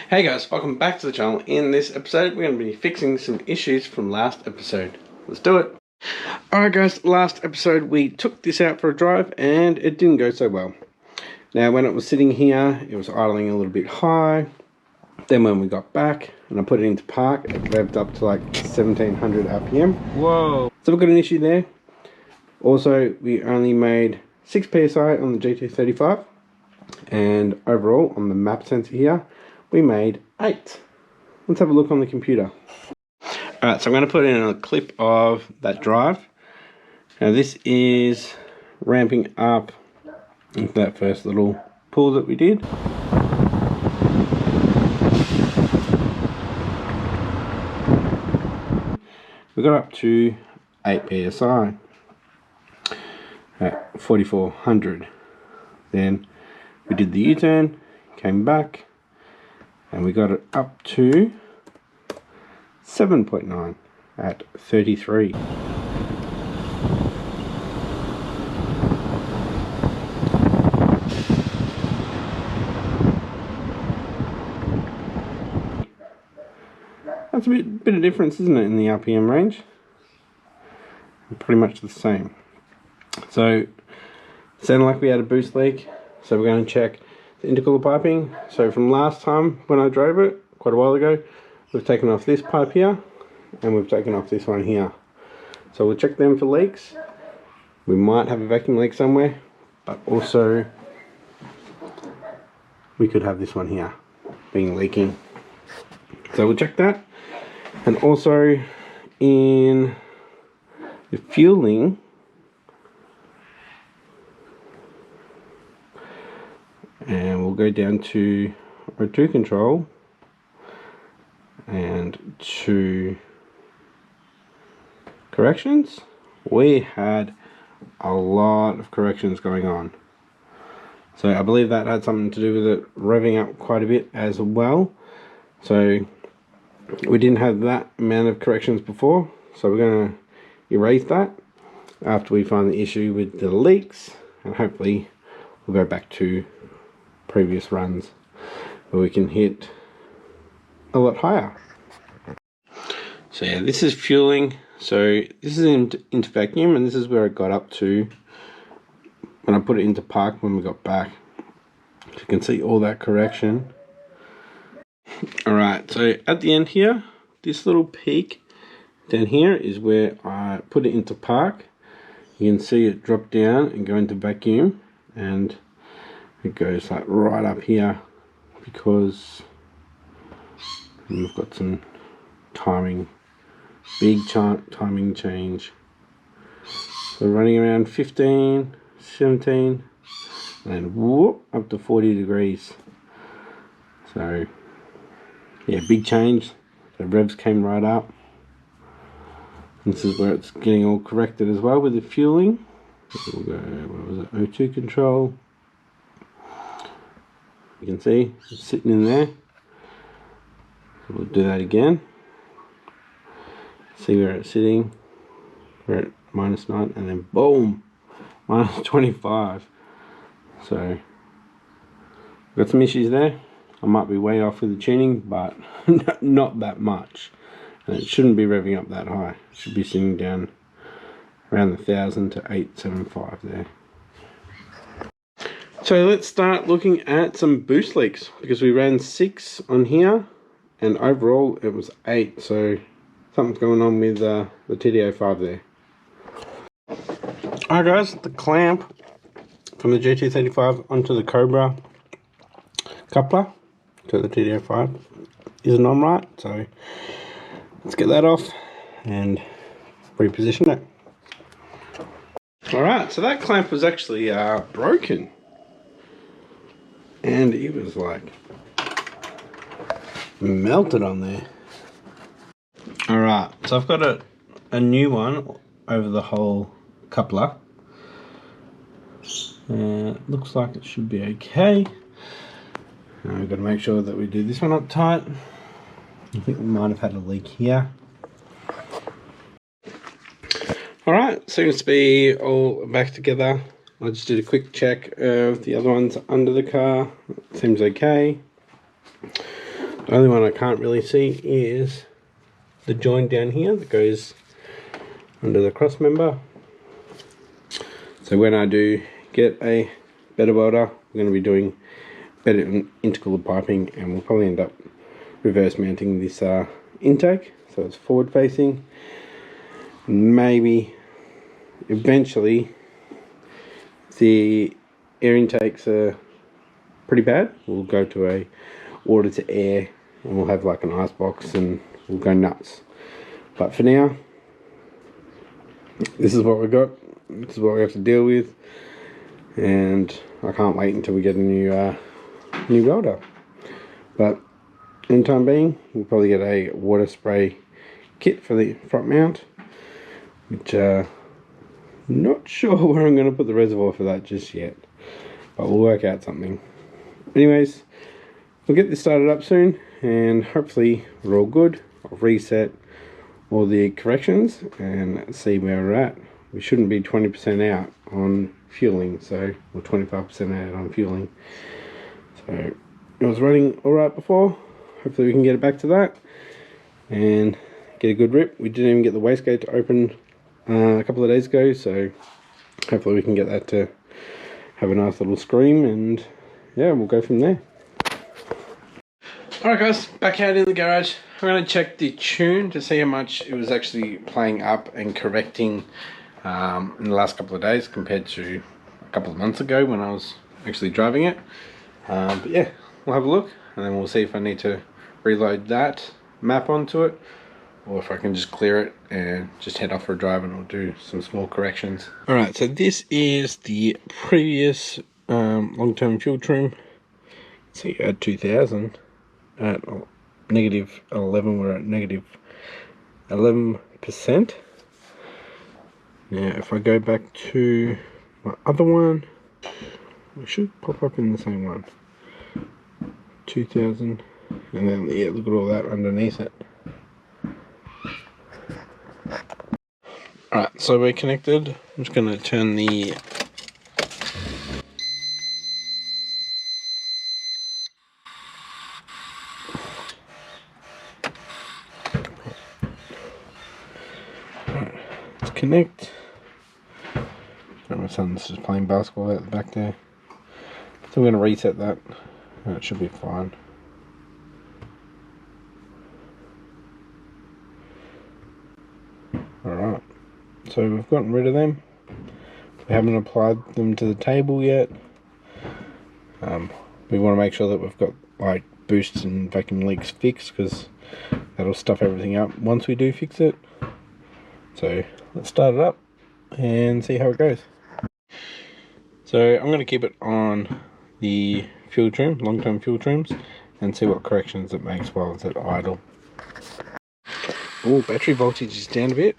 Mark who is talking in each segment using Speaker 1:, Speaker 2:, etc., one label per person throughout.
Speaker 1: Hey guys, welcome back to the channel. In this episode, we're going to be fixing some issues from last episode. Let's do it. Alright guys, last episode we took this out for a drive and it didn't go so well. Now when it was sitting here, it was idling a little bit high. Then when we got back and I put it into park, it revved up to like 1700 RPM. Whoa! So we've got an issue there. Also, we only made 6 PSI on the GT35. And overall, on the map sensor here, we made 8. Let's have a look on the computer. Alright, so I'm going to put in a clip of that drive. Now this is ramping up into that first little pull that we did. We got up to 8 PSI at 4400. Then we did the U-turn, came back, and we got it up to 7.9 at 33. That's a bit of difference, isn't it, in the RPM range? Pretty much the same. So, it sounded like we had a boost leak, so we're going to check the intercooler piping. So from last time when I drove it, quite a while ago, we've taken off this pipe here, and we've taken off this one here. So we'll check them for leaks. We might have a vacuum leak somewhere, but also we could have this one here being leaking. So we'll check that. And also in the fueling, and we'll go down to O2 control and to corrections. We had a lot of corrections going on, so I believe that had something to do with it revving up quite a bit as well. So we didn't have that amount of corrections before, so we're going to erase that after we find the issue with the leaks, and hopefully we'll go back to previous runs where we can hit a lot higher. So yeah, this is fueling. So this is into vacuum, and this is where it got up to when I put it into park when we got back. So you can see all that correction. Alright, so at the end here, this little peak down here is where I put it into park. You can see it drop down and go into vacuum, and it goes like right up here because we've got some timing, big timing change. So running around 15, 17, and whoop, up to 40 degrees. So yeah, big change. The revs came right up. This is where it's getting all corrected as well with the fueling. We'll go, what was it, O2 control. You can see it's sitting in there. So we'll do that again. See where it's sitting. We're at -9, and then boom, -25. So got some issues there. I might be way off with the tuning, but not that much. And it shouldn't be revving up that high. It should be sitting down around the 1000 to 875 there. So let's start looking at some boost leaks, because we ran 6 on here and overall it was 8. So something's going on with the TD05 there. Alright guys, the clamp from the GT35 onto the Cobra coupler to the TD05 isn't on right, so let's get that off and reposition it. Alright, so that clamp was actually broken, and it was like melted on there. Alright, so I've got a new one over the whole coupler. Looks like it should be okay. Now we've got to make sure that we do this one up tight. I think we might have had a leak here. Alright, seems to be all back together. I just did a quick check of the other ones under the car. Seems okay. The only one I can't really see is the joint down here that goes under the cross member. So when I do get a better welder, we're going to be doing better integral piping, and we'll probably end up reverse mounting this intake so it's forward facing. Maybe eventually, if the air intakes are pretty bad, we'll go to a water to air, and we'll have like an ice box and we'll go nuts. But for now, this is what we've got. This is what we have to deal with, and I can't wait until we get a new welder. But in the time being, we'll probably get a water spray kit for the front mount, which not sure where I'm going to put the reservoir for that just yet, but we'll work out something. Anyways, we'll get this started up soon, and hopefully we're all good. I'll reset all the corrections and see where we're at. We shouldn't be 20% out on fueling, so, or 25% out on fueling. So it was running alright before. Hopefully we can get it back to that and get a good rip. We didn't even get the wastegate to open a couple of days ago, so hopefully we can get that to have a nice little scream, and yeah, we'll go from there. Alright guys, back out in the garage. I'm going to check the tune to see how much it was actually playing up and correcting in the last couple of days compared to a couple of months ago when I was actually driving it. But yeah, we'll have a look, and then we'll see if I need to reload that map onto it, or if I can just clear it and just head off for a drive and I'll do some small corrections. Alright, so this is the previous long-term fuel trim. So you add 2000 at negative 11, we're at negative 11%. Now if I go back to my other one, we should pop up in the same one. 2000, and then yeah, look at all that underneath it. Alright, so we're connected. I'm just going to turn the let's connect. My son's just playing basketball out the back there. So we're going to reset that, and it should be fine. Alright, so we've gotten rid of them. We haven't applied them to the table yet. We want to make sure that we've got like boosts and vacuum leaks fixed, because that'll stuff everything up once we do fix it. So let's start it up and see how it goes. So I'm going to keep it on the fuel trim, long-term fuel trims, and see what corrections it makes while it's at idle. Oh, battery voltage is down a bit.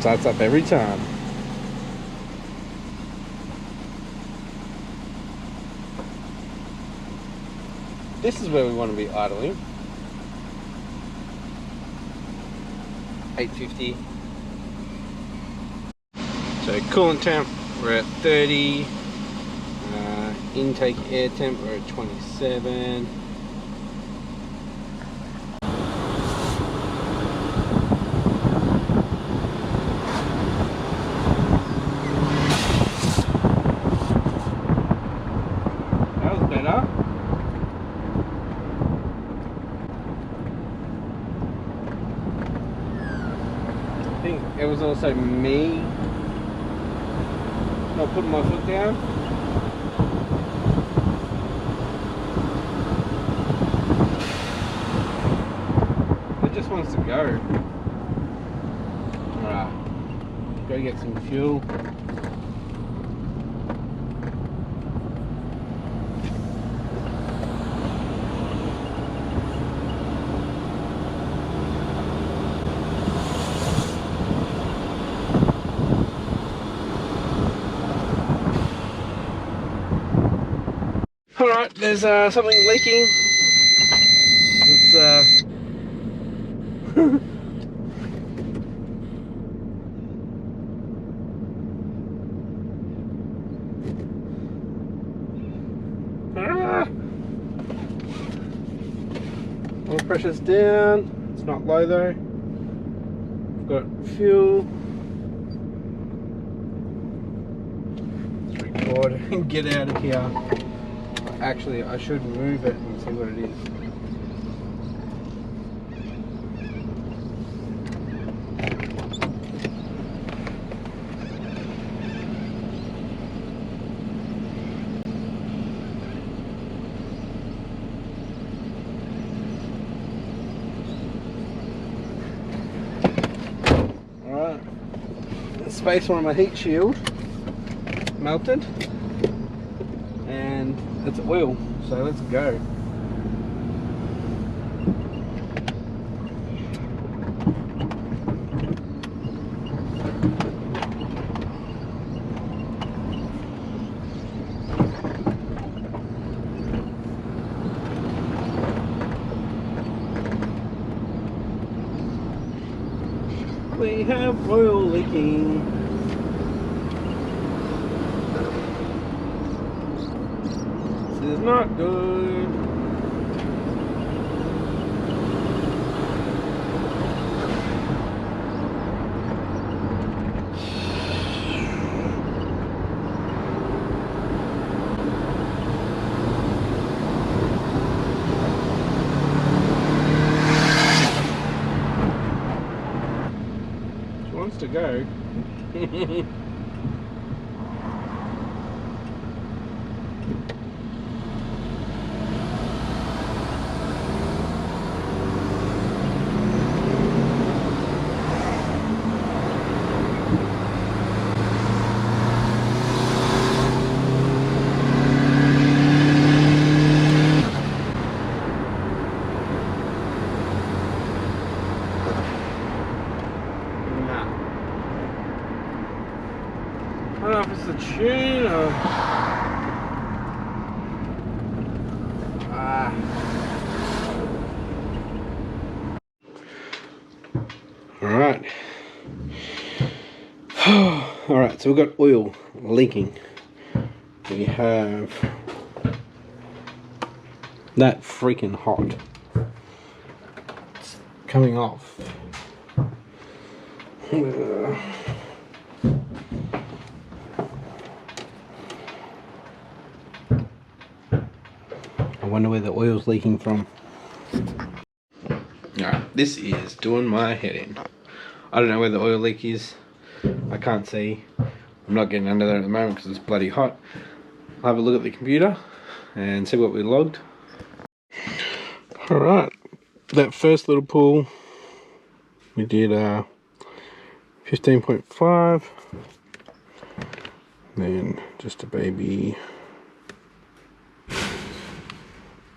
Speaker 1: Starts up every time. This is where we want to be idling. 850. So coolant temp, we're at 30. Intake air temp, we're at 27. That was better. I think it was also me not putting my foot down. It just wants to go. Alright, go get some fuel. Alright, there's something leaking. It's pressure's down. It's not low though. I've got fuel. Let's record and get out of here. Actually, I should move it and see what it is. Space on my heat shield melted, and it's oil, so let's go. We have oil leaking. This is not good. To go. I don't know if it's the tune or... Alright. Alright, so we've got oil leaking. We have that freaking hot. It's coming off. I wonder where the oil's leaking from. Alright, this is doing my head in. I don't know where the oil leak is. I can't see. I'm not getting under there at the moment because it's bloody hot. I'll have a look at the computer and see what we logged. Alright, that first little pull, we did 15.5. Then just a baby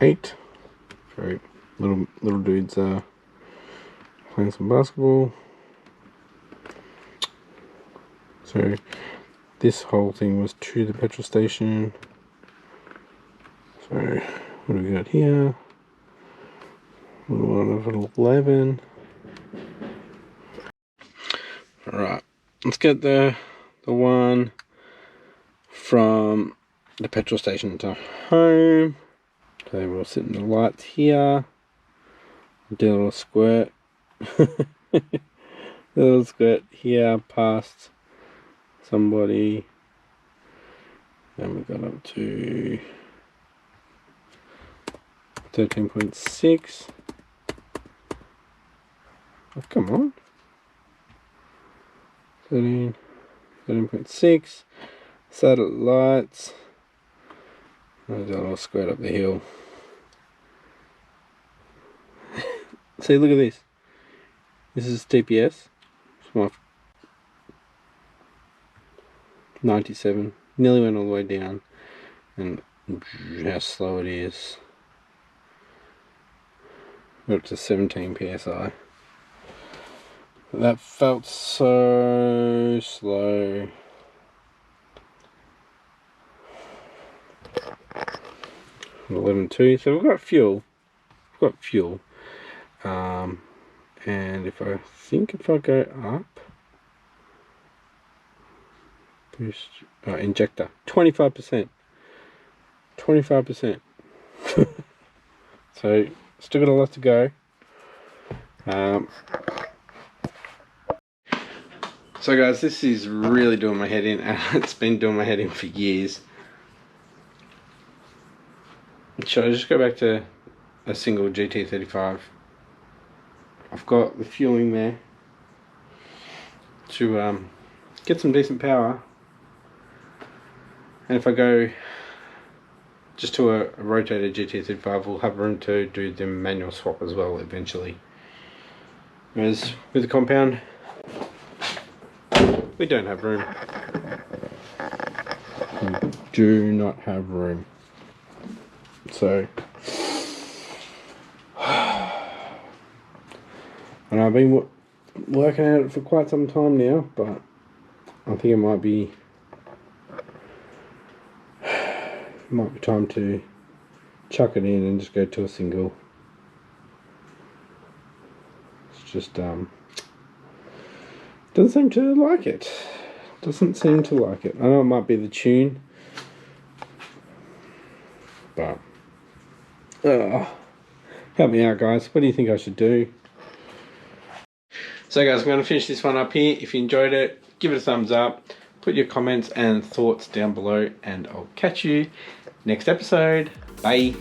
Speaker 1: 8. So little dudes playing some basketball. So this whole thing was to the petrol station. So what do we got here? Little one of 11. Alright, let's get the one from the petrol station to home. So we'll sit in the lights here. Do a little squirt. A little squirt here past somebody. And we got up to 13.6. Oh, come on. 13.6. Satellites. I'll do a little squirt up the hill. See, look at this. This is TPS. It's my 97. Nearly went all the way down. And how slow it is. Got up to 17 PSI. That felt so slow. And 11.2. So we've got fuel. We've got fuel. And if I go up, boost, injector, 25%. 25%. So still got a lot to go. So guys, this is really doing my head in, and it's been doing my head in for years. Should I just go back to a single GT35? I've got the fueling there to get some decent power, and if I go just to a rotated GT35, we'll have room to do the manual swap as well eventually. Whereas with the compound, we don't have room. We do not have room. So, and I've been working at it for quite some time now, but I think it might be time to chuck it in and just go to a single. It's just doesn't seem to like it. Doesn't seem to like it. I know it might be the tune, but help me out, guys. What do you think I should do? So guys, I'm going to finish this one up here. If you enjoyed it, give it a thumbs up. Put your comments and thoughts down below, and I'll catch you next episode. Bye.